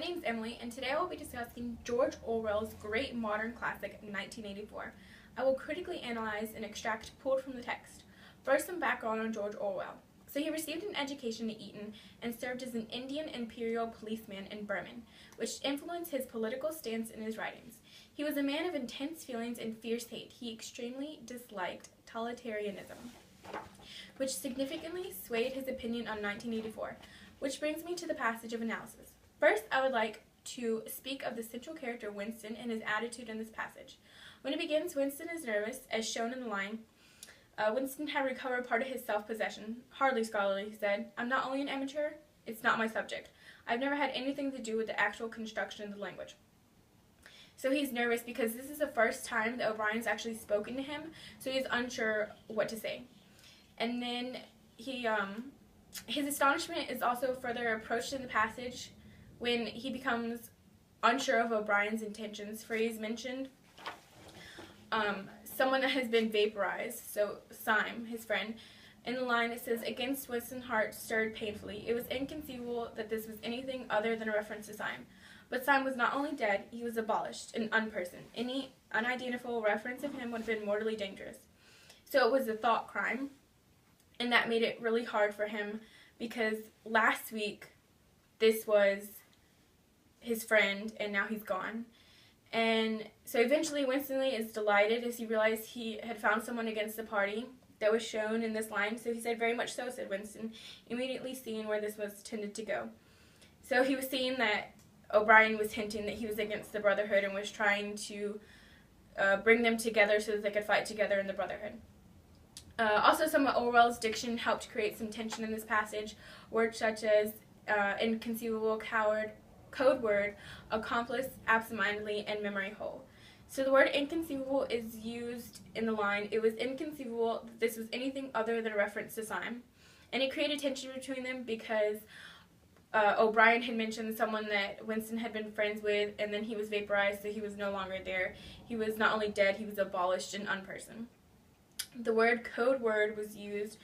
name's Emily, and today I will be discussing George Orwell's great modern classic, 1984. I will critically analyze and extract pulled from the text. First, some background on George Orwell. So he received an education at Eton and served as an Indian imperial policeman in Burma, which influenced his political stance in his writings. He was a man of intense feelings and fierce hate. He extremely disliked totalitarianism, which significantly swayed his opinion on 1984, which brings me to the passage of analysis. First, I would like to speak of the central character Winston and his attitude in this passage. When it begins, Winston is nervous, as shown in the line. Winston had recovered part of his self-possession. Hardly scholarly, he said. I'm not only an amateur, it's not my subject. I've never had anything to do with the actual construction of the language. So he's nervous because this is the first time that O'Brien's actually spoken to him, so he's unsure what to say. And then his astonishment is also further approached in the passage when he becomes unsure of O'Brien's intentions, for he's mentioned someone that has been vaporized, so Syme, his friend. In the line it says, against Winston's heart stirred painfully. It was inconceivable that this was anything other than a reference to Syme. But Syme was not only dead, he was abolished, an unperson. Any unidentifiable reference of him would have been mortally dangerous. So it was a thought crime, and that made it really hard for him because last week this was his friend and now he's gone. And so eventually Winston Lee is delighted as he realized he had found someone against the party that was shown in this line. So he said, very much so, said Winston, immediately seeing where this was tended to go. So he was seeing that O'Brien was hinting that he was against the Brotherhood and was trying to bring them together so that they could fight together in the Brotherhood. Also, some of Orwell's diction helped create some tension in this passage. Words such as inconceivable, coward, code word, accomplice, absentmindedly, and memory hole. So the word inconceivable is used in the line, it was inconceivable that this was anything other than a reference to Syme. And it created tension between them because O'Brien had mentioned someone that Winston had been friends with, and then he was vaporized, so he was no longer there. He was not only dead, he was abolished and unperson. The word code word was used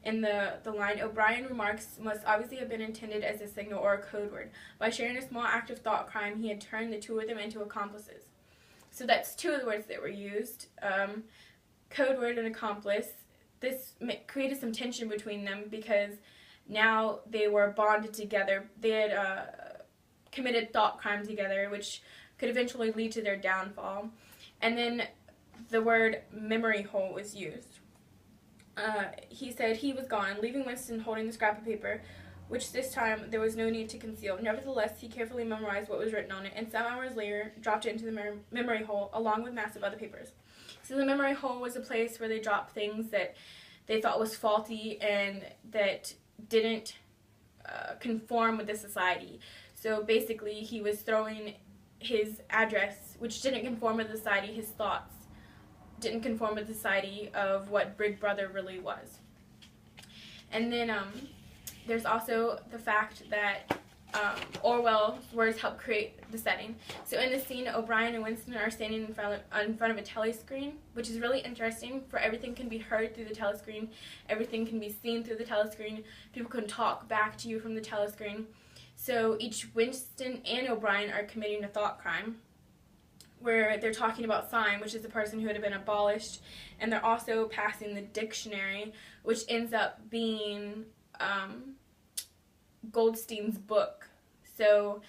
in the line, O'Brien remarks must obviously have been intended as a signal or a code word. By sharing a small act of thought crime, he had turned the two of them into accomplices. So that's two of the words that were used, code word and accomplice. This created some tension between them because now they were bonded together. They had committed thought crime together, which could eventually lead to their downfall. And then the word memory hole was used. He said he was gone, leaving Winston holding the scrap of paper, which this time there was no need to conceal. Nevertheless, he carefully memorized what was written on it, and some hours later dropped it into the memory hole along with massive other papers. So the memory hole was a place where they dropped things that they thought was faulty and that didn't conform with the society. So basically, he was throwing his address, which didn't conform with the society, his thoughts didn't conform with the society of what Big Brother really was. And then there's also the fact that Orwell's words help create the setting. So in this scene, O'Brien and Winston are standing in front of a telescreen, which is really interesting, for everything can be heard through the telescreen, everything can be seen through the telescreen, people can talk back to you from the telescreen. So each Winston and O'Brien are committing a thought crime, where they're talking about Syme, which is the person who had been abolished, and they're also passing the dictionary, which ends up being Goldstein's book. So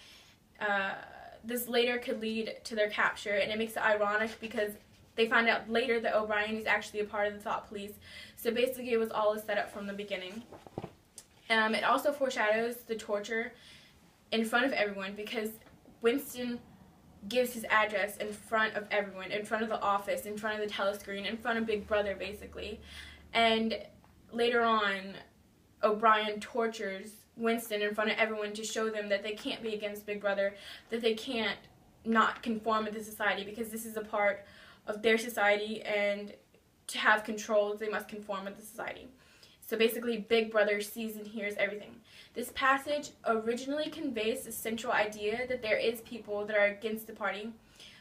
this later could lead to their capture, and it makes it ironic because they find out later that O'Brien is actually a part of the thought police. So basically it was all a setup from the beginning. It also foreshadows the torture in front of everyone because Winston gives his address in front of everyone, in front of the office, in front of the telescreen, in front of Big Brother, basically. And later on, O'Brien tortures Winston in front of everyone to show them that they can't be against Big Brother, that they can't not conform with the society because this is a part of their society, and to have control, they must conform with the society. So basically, Big Brother sees and hears everything. This passage originally conveys the central idea that there is people that are against the party,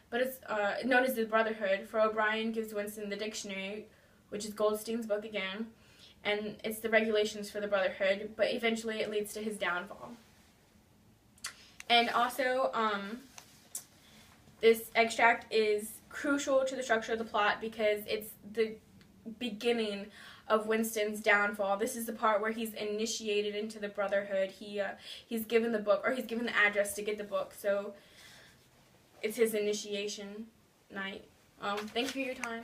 but it's known as the Brotherhood, for O'Brien gives Winston the dictionary, which is Goldstein's book again, and it's the regulations for the Brotherhood, but eventually it leads to his downfall. And also, this extract is crucial to the structure of the plot because it's the beginning of Winston's downfall. This is the part where he's initiated into the Brotherhood. He's given the book, or he's given the address to get the book. So it's his initiation night. Thank you for your time.